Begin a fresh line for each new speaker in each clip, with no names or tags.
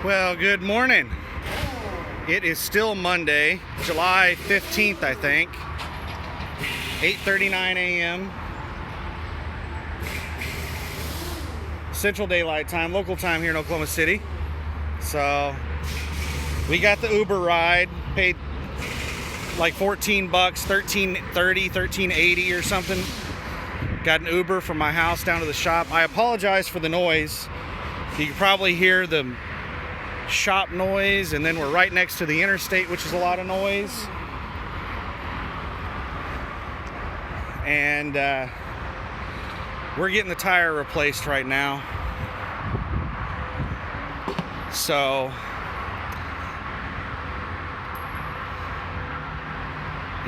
Well, good morning. It is still Monday, July 15th, I think. 8:39 a.m. Central Daylight Time, local time here in Oklahoma City. So, we got the Uber ride, paid like $14, $13.30, $13.80 or something. Got an Uber from my house down to the shop. I apologize for the noise. You can probably hear the shop noise, and then we're right next to the interstate, which is a lot of noise. And we're getting the tire replaced right now. So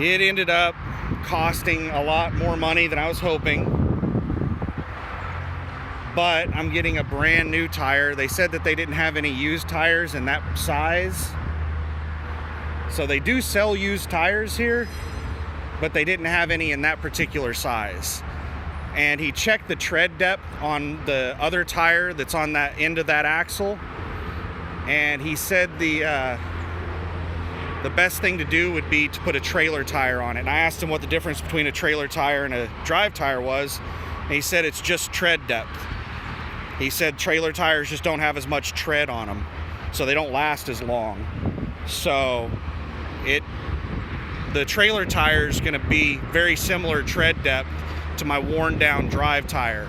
it ended up costing a lot more money than I was hoping, but I'm getting a brand new tire. They said that they didn't have any used tires in that size. So they do sell used tires here, but they didn't have any in that particular size. And he checked the tread depth on the other tire that's on that end of that axle, and he said the best thing to do would be to put a trailer tire on it. And I asked him what the difference between a trailer tire and a drive tire was, and he said it's just tread depth. He said trailer tires just don't have as much tread on them, so they don't last as long. So the trailer tire is going to be very similar tread depth to my worn down drive tire.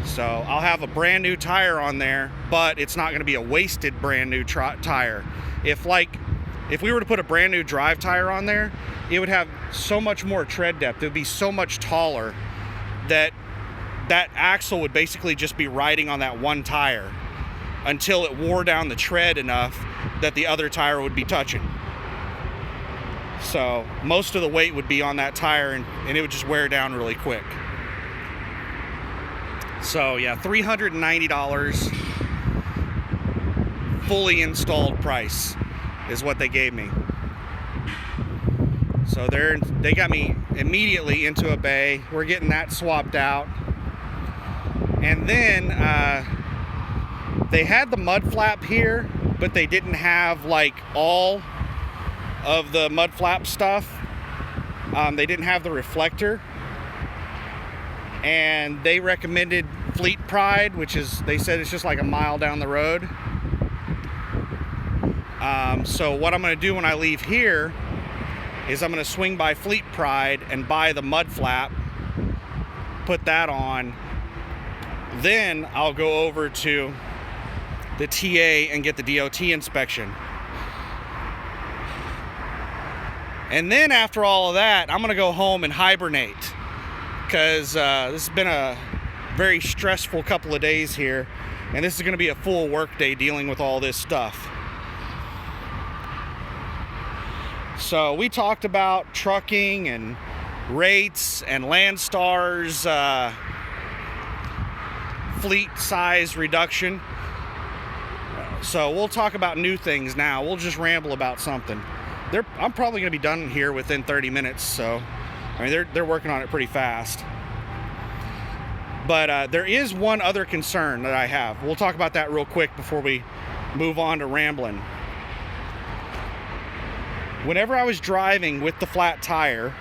So I'll have a brand new tire on there, but it's not going to be a wasted brand new tire. If we were to put a brand new drive tire on there, it would have so much more tread depth. It would be so much taller that axle would basically just be riding on that one tire until it wore down the tread enough that the other tire would be touching. So most of the weight would be on that tire, and it would just wear down really quick. So yeah, $390 fully installed price is what they gave me. So they got me immediately into a bay. We're getting that swapped out. And then they had the mud flap here, but they didn't have like all of the mud flap stuff. They didn't have the reflector. And they recommended Fleet Pride, which is, they said it's just like a mile down the road. So what I'm going to do when I leave here is I'm going to swing by Fleet Pride and buy the mud flap, put that on. Then I'll go over to the TA and get the DOT inspection. And then after all of that, I'm going to go home and hibernate, because this has been a very stressful couple of days here, and this is going to be a full work day dealing with all this stuff. So we talked about trucking and rates and Landstar's fleet size reduction. So we'll talk about new things now. We'll just ramble about something. I'm probably going to be done here within 30 minutes. So, I mean, they're working on it pretty fast. But there is one other concern that I have. We'll talk about that real quick before we move on to rambling. Whenever I was driving with the flat tire,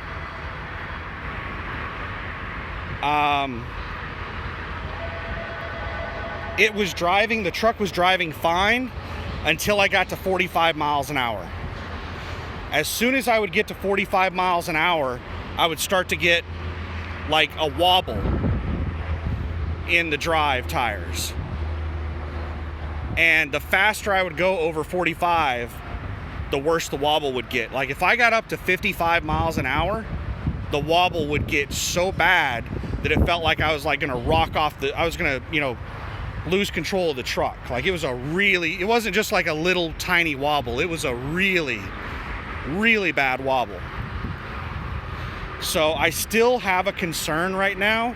the truck was driving fine until I got to 45 miles an hour. As soon as I would get to 45 miles an hour, I would start to get like a wobble in the drive tires. And the faster I would go over 45, the worse the wobble would get. Like if I got up to 55 miles an hour, the wobble would get so bad that it felt like I was like gonna rock off I was gonna, lose control of the truck. Like it wasn't just like a little tiny wobble. It was a really, really bad wobble. So I still have a concern right now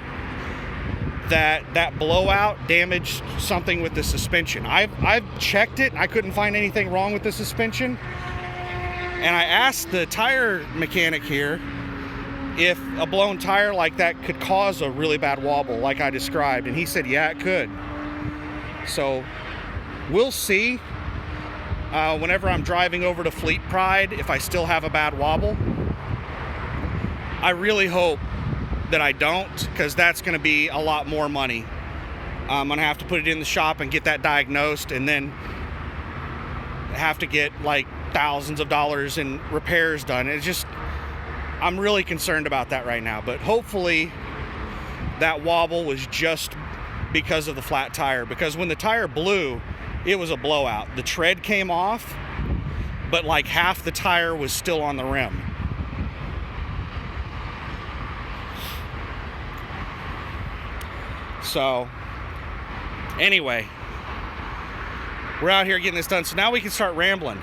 that blowout damaged something with the suspension. I've checked it. I couldn't find anything wrong with the suspension. And I asked the tire mechanic here if a blown tire like that could cause a really bad wobble like I described. And he said, yeah, it could. So we'll see. whenever I'm driving over to Fleet Pride, if I still have a bad wobble. I really hope that I don't, because that's going to be a lot more money. I'm going to have to put it in the shop and get that diagnosed, and then have to get like thousands of dollars in repairs done. It's just, I'm really concerned about that right now. But hopefully that wobble was just because of the flat tire, because when the tire blew, it was a blowout. The tread came off, but like half the tire was still on the rim. So anyway, we're out here getting this done. So now we can start rambling.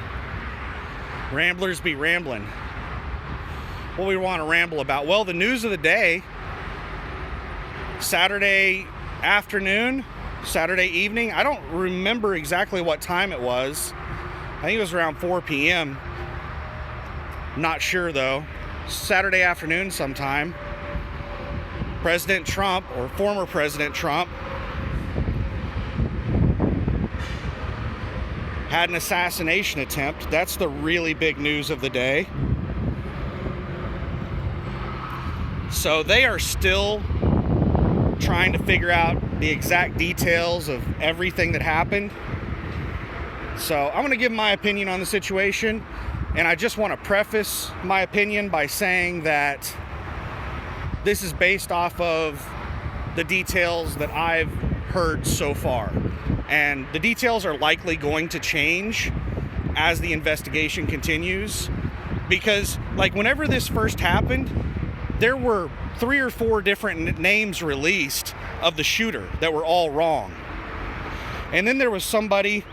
Ramblers be rambling. What we want to ramble about? Well, the news of the day, Saturday afternoon, Saturday evening. I don't remember exactly what time it was. I think it was around 4 p.m. Not sure though. Saturday afternoon sometime. President Trump, or former President Trump, had an assassination attempt. That's the really big news of the day. So they are still trying to figure out the exact details of everything that happened. So I'm going to give my opinion on the situation, and I just want to preface my opinion by saying that this is based off of the details that I've heard so far. And the details are likely going to change as the investigation continues. Because, like, whenever this first happened, there were 3 or 4 different names released of the shooter that were all wrong. And then there was somebody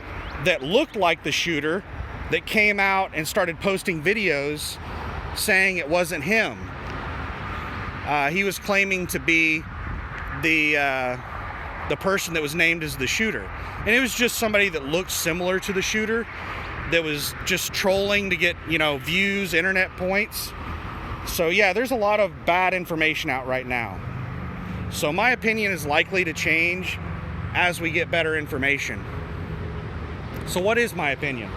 that looked like the shooter that came out and started posting videos saying it wasn't him. He was claiming to be the person that was named as the shooter. And it was just somebody that looked similar to the shooter that was just trolling to get, views, internet points. So yeah, there's a lot of bad information out right now. So my opinion is likely to change as we get better information. So what is my opinion?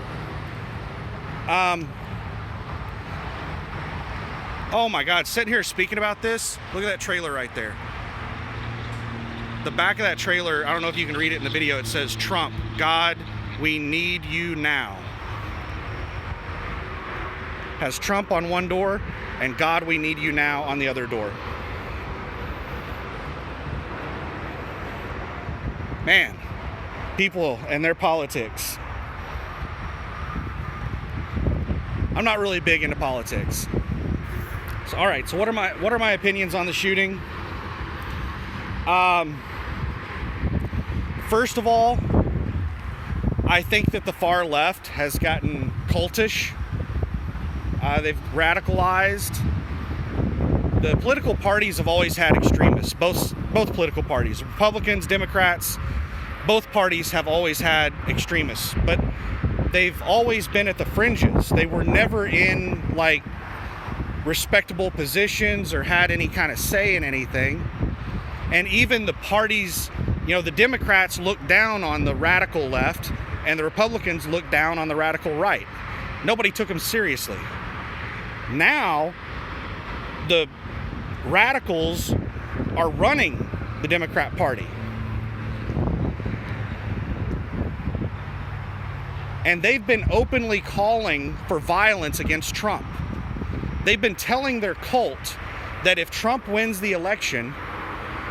Oh my God, sitting here speaking about this, look at that trailer right there. The back of that trailer, I don't know if you can read it in the video, it says, "Trump, God, we need you now." Has Trump on one door and "God, we need you now" on the other door. Man, people and their politics. I'm not really big into politics. So, all right, so what are my opinions on the shooting? First of all, I think that the far left has gotten cultish. They've radicalized. The political parties have always had extremists, both political parties, Republicans, Democrats, both parties have always had extremists, but they've always been at the fringes. They were never in, like, respectable positions or had any kind of say in anything. And even the parties, the Democrats look down on the radical left and the Republicans look down on the radical right. Nobody took them seriously. Now, the radicals are running the Democrat Party. And they've been openly calling for violence against Trump. They've been telling their cult that if Trump wins the election,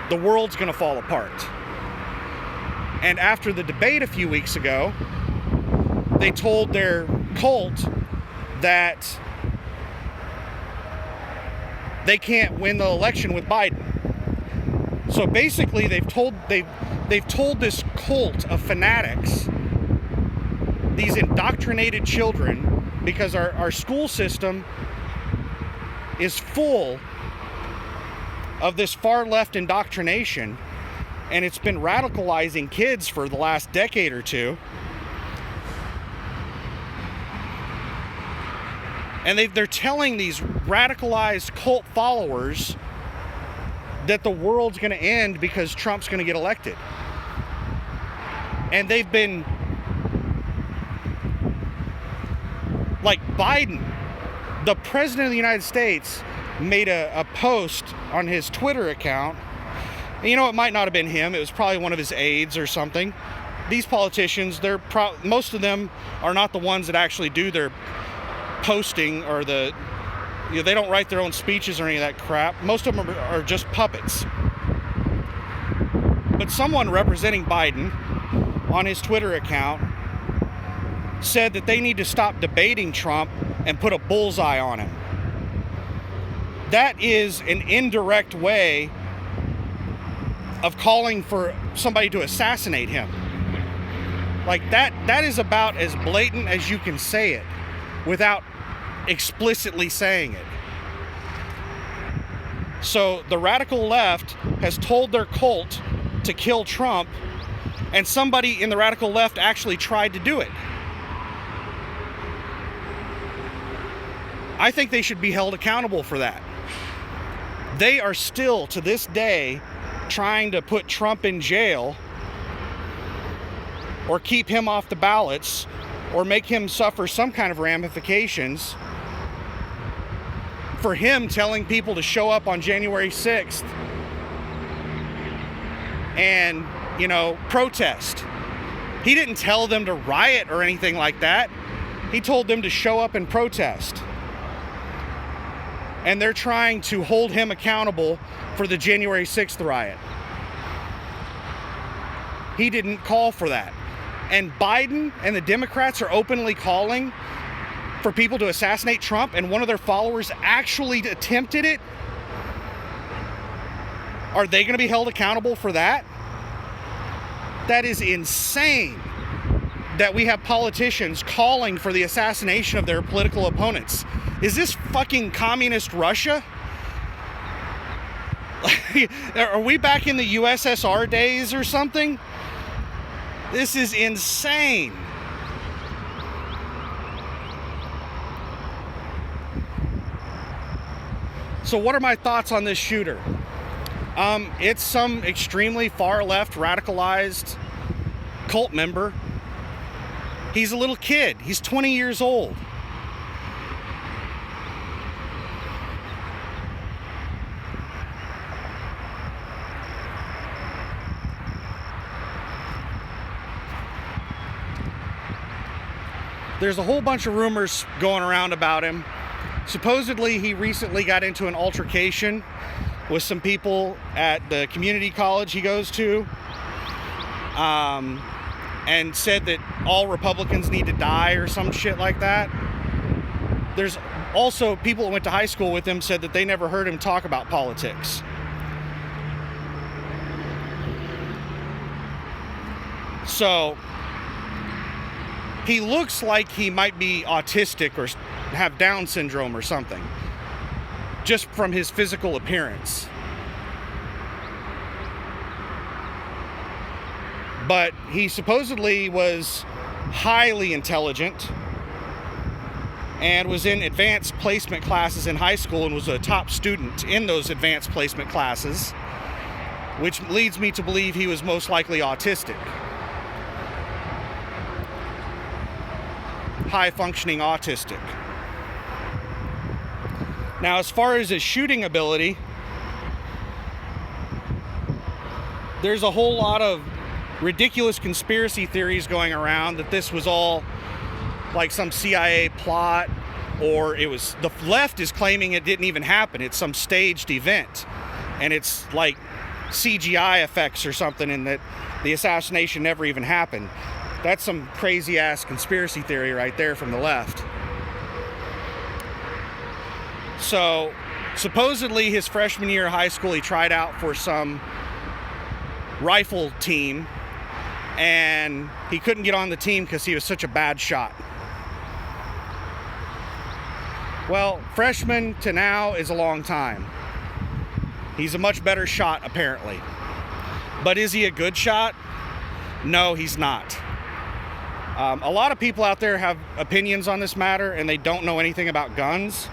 the world's going to fall apart. And after the debate a few weeks ago, they told their cult that they can't win the election with Biden. So basically, they've told this cult of fanatics, these indoctrinated children, because our school system is full of this far left indoctrination, and it's been radicalizing kids for the last decade or two. And they're telling these radicalized cult followers that the world's going to end because Trump's going to get elected. And they've been Like Biden, the president of the United States, made a post on his Twitter account. And it might not have been him. It was probably one of his aides or something. These politicians, most of them are not the ones that actually do their posting, or they don't write their own speeches or any of that crap. Most of them are just puppets. But someone representing Biden on his Twitter account said that they need to stop debating Trump and put a bullseye on him. That is an indirect way of calling for somebody to assassinate him. Like that is about as blatant as you can say it without explicitly saying it. So the radical left has told their cult to kill Trump, and somebody in the radical left actually tried to do it. I think they should be held accountable for that. They are still, to this day, trying to put Trump in jail or keep him off the ballots or make him suffer some kind of ramifications for him telling people to show up on January 6th and, protest. He didn't tell them to riot or anything like that. He told them to show up and protest. And they're trying to hold him accountable for the January 6th riot. He didn't call for that. And Biden and the Democrats are openly calling for people to assassinate Trump, and one of their followers actually attempted it. Are they going to be held accountable for that? That is insane that we have politicians calling for the assassination of their political opponents. Is this fucking communist Russia? Are we back in the USSR days or something? This is insane. So what are my thoughts on this shooter? It's some extremely far left radicalized cult member. He's a little kid. He's 20 years old. There's a whole bunch of rumors going around about him. Supposedly, he recently got into an altercation with some people at the community college he goes to, and said that all Republicans need to die or some shit like that. There's also people that went to high school with him said that they never heard him talk about politics. So he looks like he might be autistic or have Down syndrome or something, just from his physical appearance. But he supposedly was highly intelligent and was in advanced placement classes in high school and was a top student in those advanced placement classes, which leads me to believe he was most likely autistic. High-functioning autistic. Now, as far as his shooting ability, there's a whole lot of ridiculous conspiracy theories going around that this was all like some CIA plot, or it was, the left is claiming it didn't even happen. It's some staged event, and it's like CGI effects or something, and that the assassination never even happened. That's some crazy ass conspiracy theory right there from the left. So supposedly his freshman year of high school, he tried out for some rifle team, and he couldn't get on the team because he was such a bad shot. Well, freshman to now is a long time. He's a much better shot, apparently. But is he a good shot? No, he's not. A lot of people out there have opinions on this matter, and they don't know anything about guns.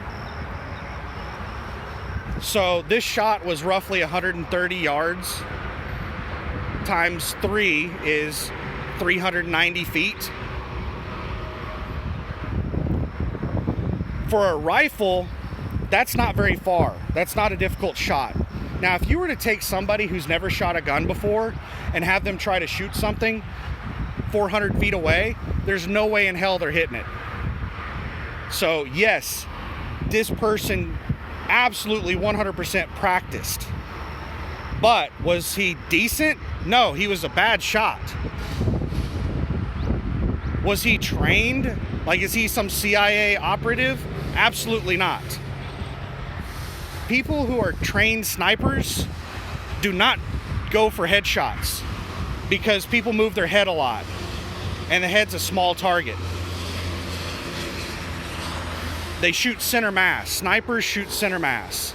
So this shot was roughly 130 yards. Times 3 is 390 feet. For a rifle, that's not very far. That's not a difficult shot. Now, if you were to take somebody who's never shot a gun before and have them try to shoot something 400 feet away, there's no way in hell they're hitting it. So yes, this person absolutely 100% practiced. But was he decent? No, he was a bad shot. Was he trained? Like, is he some CIA operative? Absolutely not. People who are trained snipers do not go for headshots because people move their head a lot and the head's a small target. They shoot center mass. Snipers shoot center mass.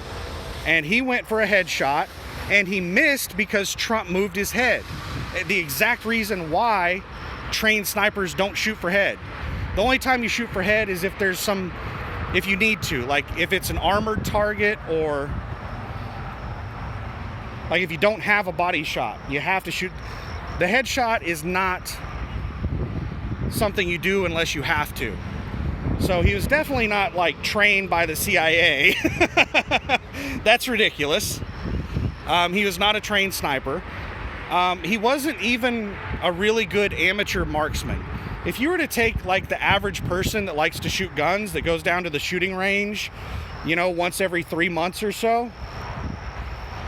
And he went for a headshot and he missed because Trump moved his head. The exact reason why trained snipers don't shoot for head. The only time you shoot for head is if there's some, if you need to, like if it's an armored target, or like if you don't have a body shot, you have to shoot. The headshot is not something you do unless you have to. So he was definitely not like trained by the CIA. That's ridiculous. He was not a trained sniper. He wasn't even a really good amateur marksman. If you were to take like the average person that likes to shoot guns, that goes down to the shooting range, you know, once every 3 months or so,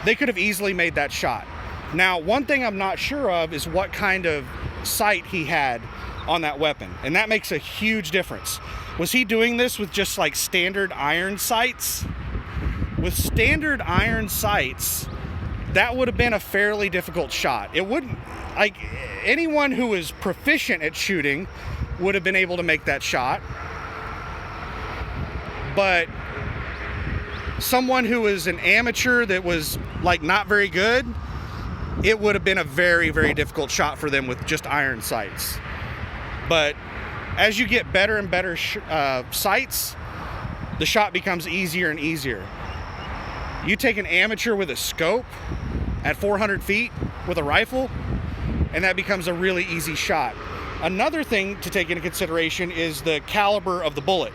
they could have easily made that shot. Now, one thing I'm not sure of is what kind of sight he had on that weapon, and that makes a huge difference. Was he doing this with just like standard iron sights? With standard iron sights, that would have been a fairly difficult shot. It wouldn't, like, anyone who is proficient at shooting would have been able to make that shot. But someone who is an amateur that was like not very good, it would have been a very, very difficult shot for them with just iron sights. But as you get better and better sights, the shot becomes easier and easier. You take an amateur with a scope at 400 feet with a rifle, and that becomes a really easy shot. Another thing to take into consideration is the caliber of the bullet.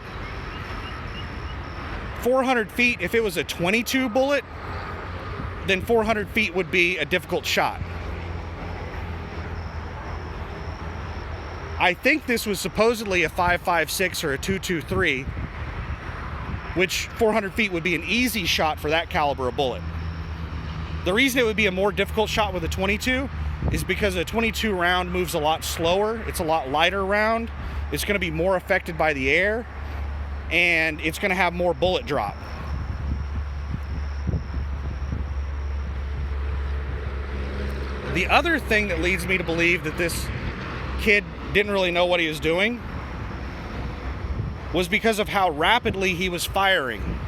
400 feet, if it was a 22 bullet, then 400 feet would be a difficult shot. I think this was supposedly a 5.56 or a 2.23, which 400 feet would be an easy shot for that caliber of bullet. The reason it would be a more difficult shot with a 22 is because a 22 round moves a lot slower. It's a lot lighter round. It's going to be more affected by the air, and it's going to have more bullet drop. The other thing that leads me to believe that this kid didn't really know what he was doing was because of how rapidly he was firing.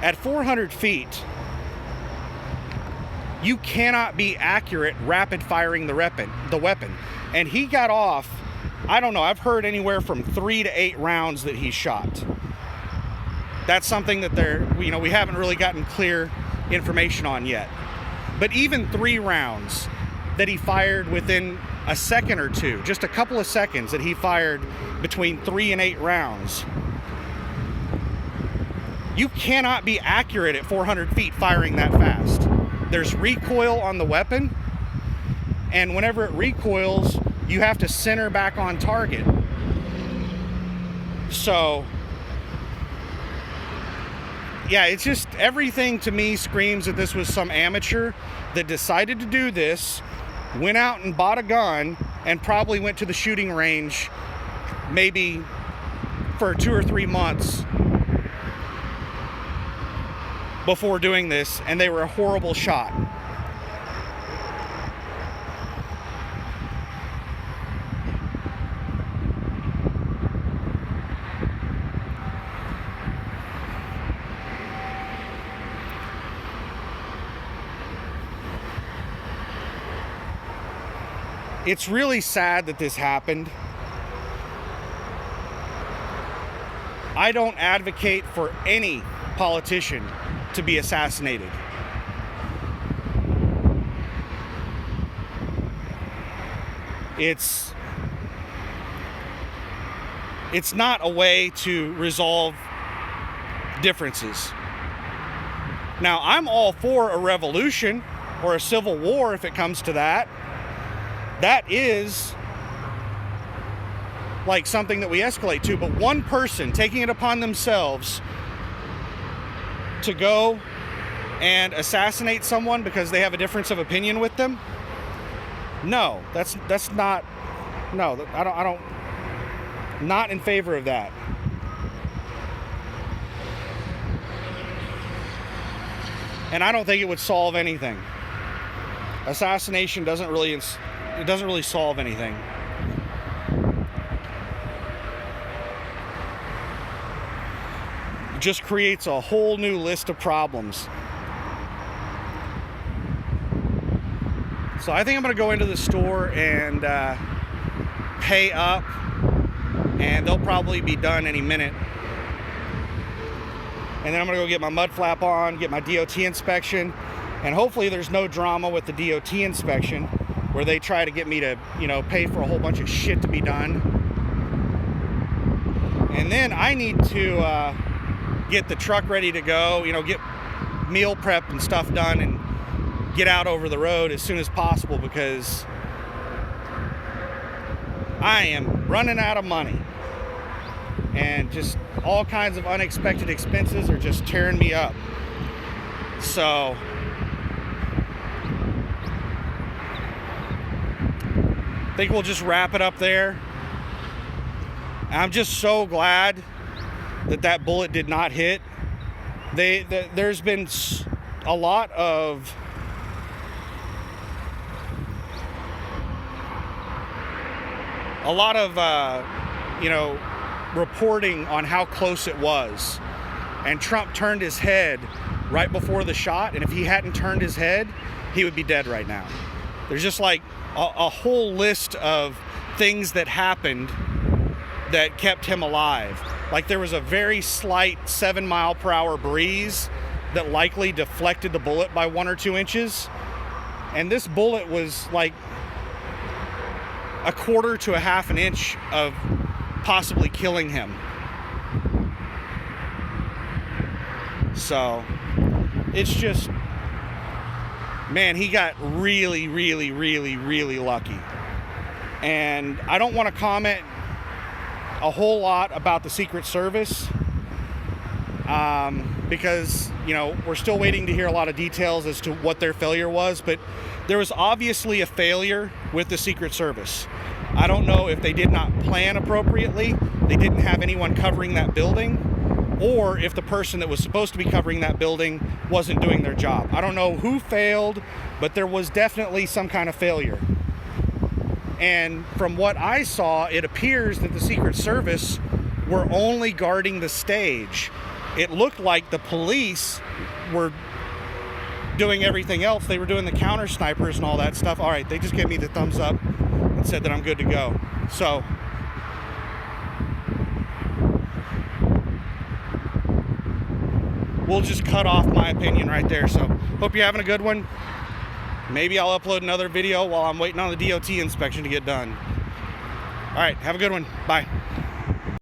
At 400 feet, you cannot be accurate rapid firing the weapon. And he got off, I don't know, I've heard anywhere from 3 to 8 rounds that he shot. That's something that we haven't really gotten clear information on yet. But even 3 rounds that he fired within a second or two, just a couple of seconds that he fired between 3 and 8 rounds, you cannot be accurate at 400 feet firing that fast. There's recoil on the weapon, and whenever it recoils, you have to center back on target. So, yeah, it's just, everything to me screams that this was some amateur that decided to do this, went out and bought a gun, and probably went to the shooting range maybe for 2 or 3 months before doing this, and they were a horrible shot. It's really sad that this happened. I don't advocate for any politician to be assassinated. it's not a way to resolve differences. Now, I'm all for a revolution or a civil war if it comes to that. That is like something that we escalate to, but one person taking it upon themselves to go and assassinate someone because they have a difference of opinion with them, no, that's not, no, I don't, not in favor of that. And I don't think it would solve anything. Assassination doesn't really solve anything. It just creates a whole new list of problems. So I think I'm gonna go into the store and pay up, and they'll probably be done any minute. And then I'm gonna go get my mud flap on, get my DOT inspection, and hopefully there's no drama with the DOT inspection where they try to get me to, pay for a whole bunch of shit to be done. And then I need to get the truck ready to go, get meal prep and stuff done and get out over the road as soon as possible, because I am running out of money. And just all kinds of unexpected expenses are just tearing me up. So I think we'll just wrap it up there. I'm just so glad that bullet did not hit. There's been a lot of reporting on how close it was, and Trump turned his head right before the shot, and if he hadn't turned his head, he would be dead right now. There's just like a whole list of things that happened that kept him alive. Like there was a very slight 7-mile-per-hour breeze that likely deflected the bullet by 1 or 2 inches, and this bullet was like a 1/4 to a 1/2 an inch of possibly killing him. So it's just, man, he got really, really, really, really lucky. And I don't want to comment a whole lot about the Secret Service because, we're still waiting to hear a lot of details as to what their failure was, but there was obviously a failure with the Secret Service. I don't know if they did not plan appropriately, they didn't have anyone covering that building, or if the person that was supposed to be covering that building wasn't doing their job. I don't know who failed, but there was definitely some kind of failure. And from what I saw, it appears that the Secret Service were only guarding the stage. It looked like the police were doing everything else. They were doing the counter snipers and all that stuff. All right, they just gave me the thumbs up and said that I'm good to go. So we'll just cut off my opinion right there. So hope you're having a good one. Maybe I'll upload another video while I'm waiting on the DOT inspection to get done. All right, have a good one. Bye.